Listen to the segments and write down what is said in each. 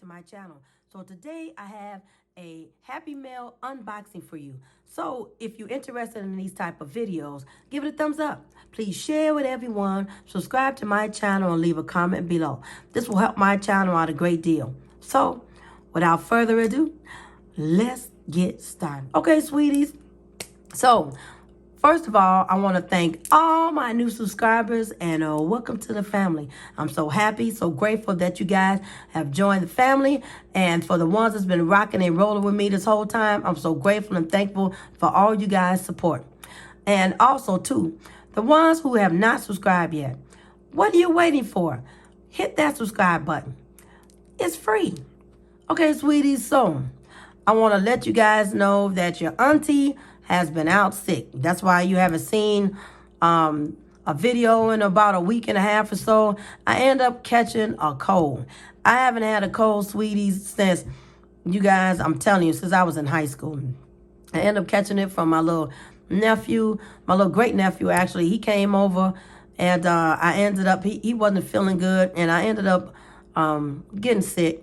my channel. So today I have a Happy Mail unboxing for you. So if you're interested in these type of videos, give it a thumbs up. Please share with everyone, subscribe to my channel, and leave a comment below. This will help my channel out a great deal. So without further ado, let's get started. Okay, sweeties. So first of all, I want to thank all my new subscribers and welcome to the family. I'm so happy, so grateful that you guys have joined the family. And for the ones that's been rocking and rolling with me this whole time, I'm so grateful and thankful for all you guys' support. And also, too, the ones who have not subscribed yet, what are you waiting for? Hit that subscribe button. It's free. Okay, sweeties, so I want to let you guys know that your auntie has been out sick. That's why you haven't seen a video in about a week and a half or so. I end up catching a cold. I haven't had a cold, sweeties, since, you guys, I'm telling you, since I was in high school. I ended up catching it from my little nephew, my little great nephew, actually. He came over and I ended up, he wasn't feeling good, and I ended up getting sick.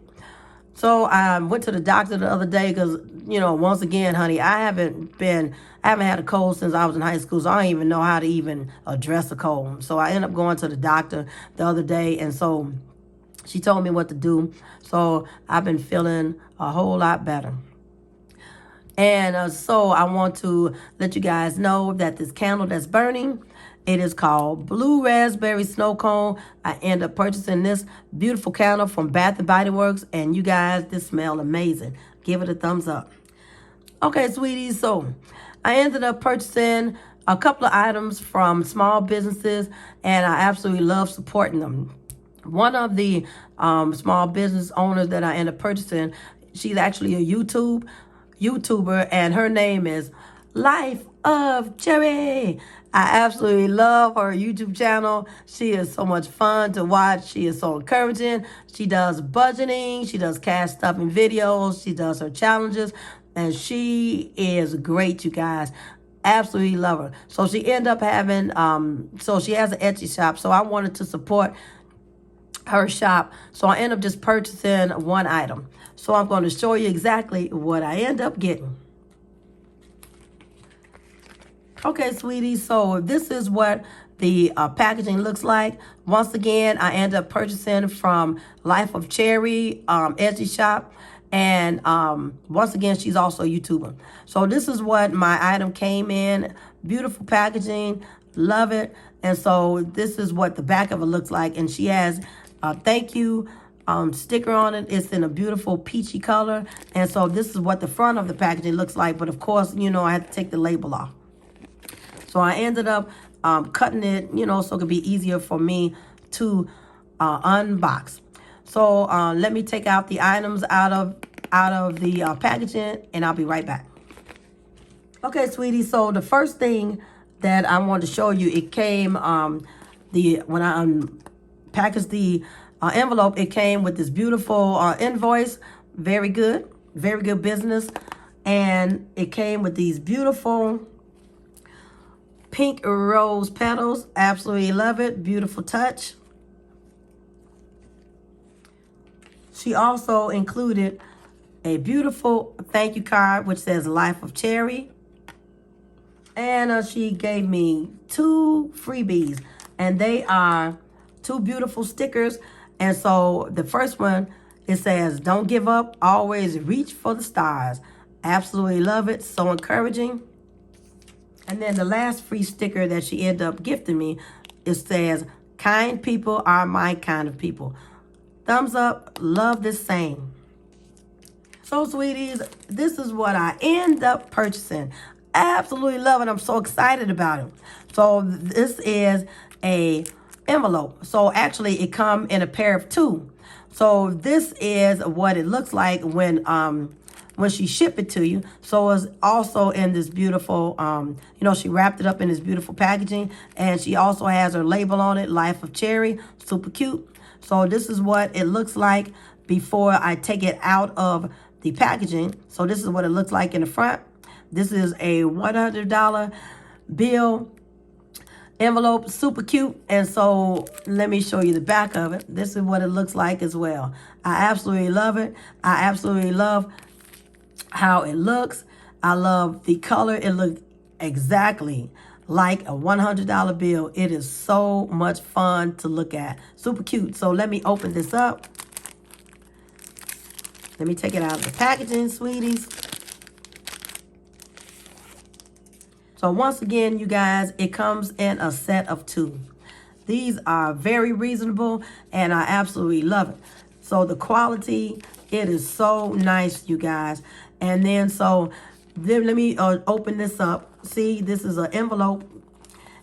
So I went to the doctor the other day because, you know, once again, honey, I haven't had a cold since I was in high school, so I don't even know how to even address a cold. So I ended up going to the doctor the other day, and so she told me what to do. So I've been feeling a whole lot better. And so I want to let you guys know that this candle that's burning, it is called Blue Raspberry Snow Cone. I end up purchasing this beautiful candle from Bath and Body Works. And you guys, this smells amazing. Give it a thumbs up. Okay, sweeties, so I ended up purchasing a couple of items from small businesses, and I absolutely love supporting them. One of the small business owners that I ended up purchasing, she's actually a YouTuber, and her name is Life of Cherry. I absolutely love her YouTube channel. She is so much fun to watch. She is so encouraging. She does budgeting. She does cash stuffing videos. She does her challenges. And she is great, you guys. Absolutely love her. So she ended up having, so she has an Etsy shop. So I wanted to support her shop. So I ended up just purchasing one item. So I'm going to show you exactly what I end up getting. Okay, sweetie, so this is what the packaging looks like. Once again, I end up purchasing from Life of Cherry Etsy shop. And once again, she's also a YouTuber. So this is what my item came in. Beautiful packaging. Love it. And so this is what the back of it looks like. And she has a thank you sticker on it. It's in a beautiful peachy color. And so this is what the front of the packaging looks like. But of course, you know, I had to take the label off. So I ended up cutting it, you know, so it could be easier for me to unbox. So let me take out the items out of the packaging, and I'll be right back. Okay, sweetie. So the first thing that I want to show you, it came when I unpackaged the envelope, it came with this beautiful invoice. Very good business, and it came with these beautiful pink rose petals. Absolutely love it. Beautiful touch. She also included a beautiful thank you card which says Life of Cherry. And she gave me 2 freebies. And they are 2 beautiful stickers. And so the first one, it says, "Don't give up. Always reach for the stars." Absolutely love it. So encouraging. And then the last free sticker that she ended up gifting me, it says, "Kind people are my kind of people." Thumbs up. Love this saying. So, sweeties, this is what I end up purchasing. Absolutely love it. I'm so excited about it. So this is a envelope. So actually, it comes in a pair of 2. So this is what it looks like when she shipped it to you. So it's also in this beautiful, you know, she wrapped it up in this beautiful packaging. And she also has her label on it, Life of Cherry. Super cute. So this is what it looks like before I take it out of the packaging. So this is what it looks like in the front. This is a $100 bill. envelope, super cute. And so let me show you the back of it. This is what it looks like as well. I absolutely love it. I absolutely love how it looks. I love the color. It looks exactly like a $100 bill. It is so much fun to look at. Super cute. So let me open this up. Let me take it out of the packaging, sweeties. So once again, you guys, it comes in a set of 2. These are very reasonable, and I absolutely love it. So the quality, it is so nice, you guys. And then let me open this up. See, this is an envelope.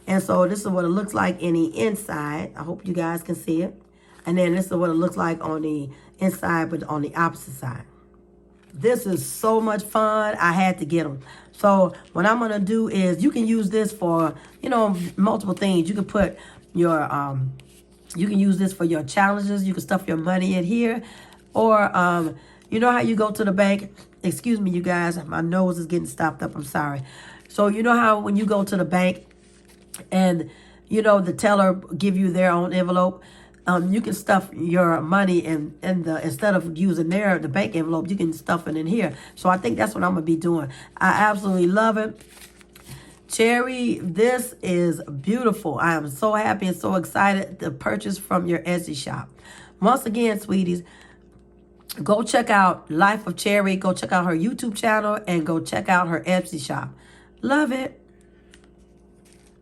And so this is what it looks like in the inside. I hope you guys can see it. And then this is what it looks like on the inside, but on the opposite side. This is so much fun. I had to get them. So what I'm going to do is you can use this for, multiple things. You can put your, you can use this for your challenges. You can stuff your money in here. Or, you know how you go to the bank? Excuse me, you guys. My nose is getting stopped up. I'm sorry. So you know how when you go to the bank and, the teller give you their own envelope? You can stuff your money in instead of using the bank envelope, you can stuff it in here. So I think that's what I'm going to be doing. I absolutely love it. Cherry, this is beautiful. I am so happy and so excited to purchase from your Etsy shop. Once again, sweeties, go check out Life of Cherry. Go check out her YouTube channel and go check out her Etsy shop. Love it.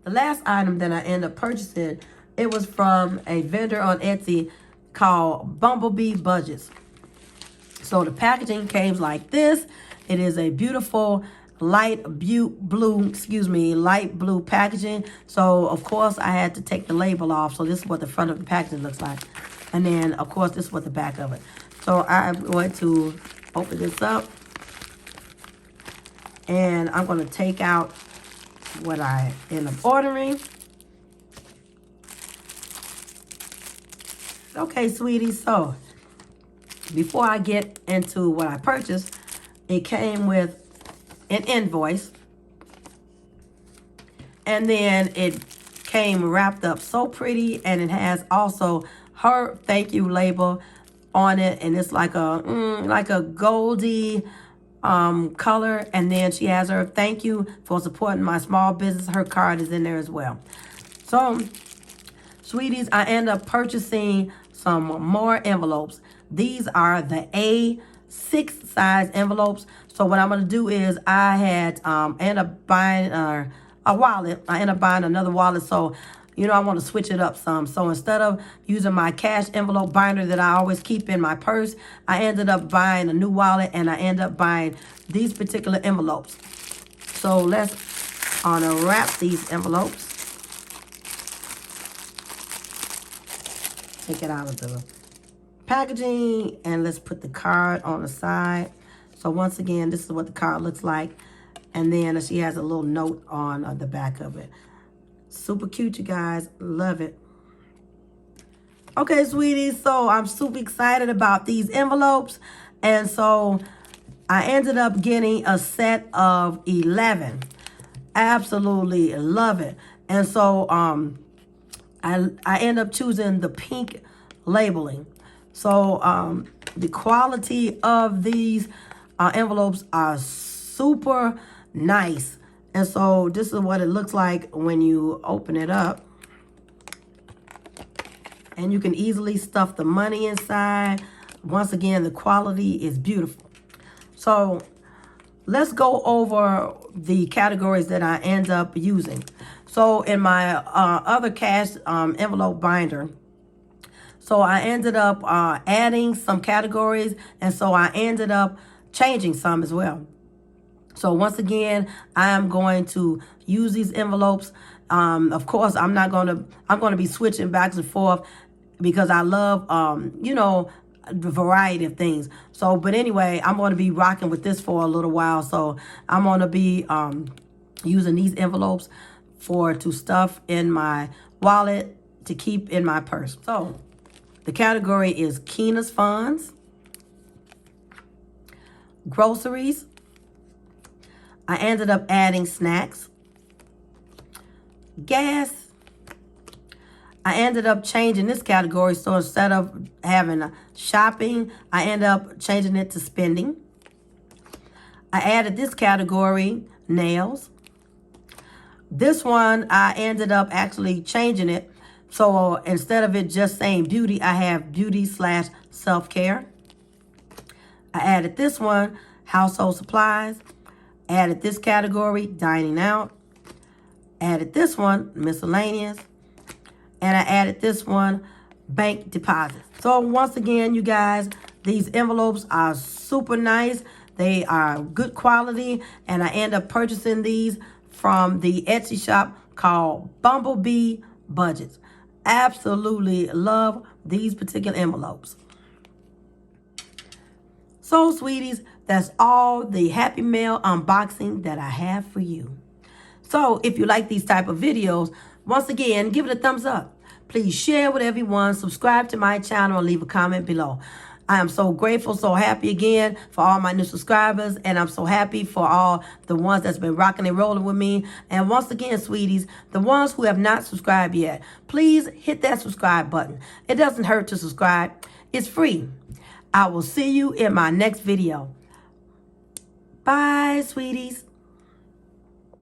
The last item that I ended up purchasing, it was from a vendor on Etsy called Bumblebee Budgets. So the packaging came like this. It is a beautiful light blue packaging. So of course I had to take the label off. So this is what the front of the packaging looks like. And then of course this is what the back of it. So I'm going to open this up. And I'm going to take out what I end up ordering. Okay, sweetie, so before I get into what I purchased, it came with an invoice. And then it came wrapped up so pretty, and it has also her thank you label on it, and it's like a goldy color. And then she has her thank you for supporting my small business. Her card is in there as well. So sweeties, I end up purchasing some more envelopes. These are the A6 size envelopes. So what I'm going to do is I had end up buying a wallet. I end up buying another wallet. So, I want to switch it up some. So instead of using my cash envelope binder that I always keep in my purse, I ended up buying a new wallet, and I ended up buying these particular envelopes. So let's unwrap these envelopes. Take it out of the packaging, and let's put the card on the side. So once again, this is what the card looks like. And then she has a little note on the back of it. Super cute, you guys. Love it. Okay, sweeties, so I'm super excited about these envelopes. And so I ended up getting a set of 11. Absolutely love it. And so I end up choosing the pink labeling. So the quality of these envelopes are super nice. And so this is what it looks like when you open it up. And you can easily stuff the money inside. Once again, the quality is beautiful. So let's go over the categories that I end up using. So in my other cash envelope binder, so I ended up adding some categories, and so I ended up changing some as well. So once again, I am going to use these envelopes. Of course, I'm going to be switching back and forth because I love, the variety of things. So, but anyway, I'm going to be rocking with this for a little while. So I'm going to be using these envelopes to stuff in my wallet, to keep in my purse. So the category is Keena's Funds, groceries. I ended up adding snacks, gas, I ended up changing this category. So instead of having shopping, I end up changing it to spending. I added this category, nails. This one, I ended up actually changing it. So instead of it just saying beauty, I have beauty / self-care. I added this one, household supplies. Added this category, dining out. Added this one, miscellaneous. And I added this one, bank deposits. So once again, you guys, these envelopes are super nice. They are good quality. And I end up purchasing these from the Etsy shop called Bumblebee Budgets. Absolutely love these particular envelopes. So, sweeties, that's all the Happy Mail unboxing that I have for you. So, if you like these type of videos, once again, give it a thumbs up. Please share with everyone, subscribe to my channel, and leave a comment below. I am so grateful, so happy again for all my new subscribers, and I'm so happy for all the ones that's been rocking and rolling with me. And once again, sweeties, the ones who have not subscribed yet, please hit that subscribe button. It doesn't hurt to subscribe. It's free. I will see you in my next video. Bye, sweeties.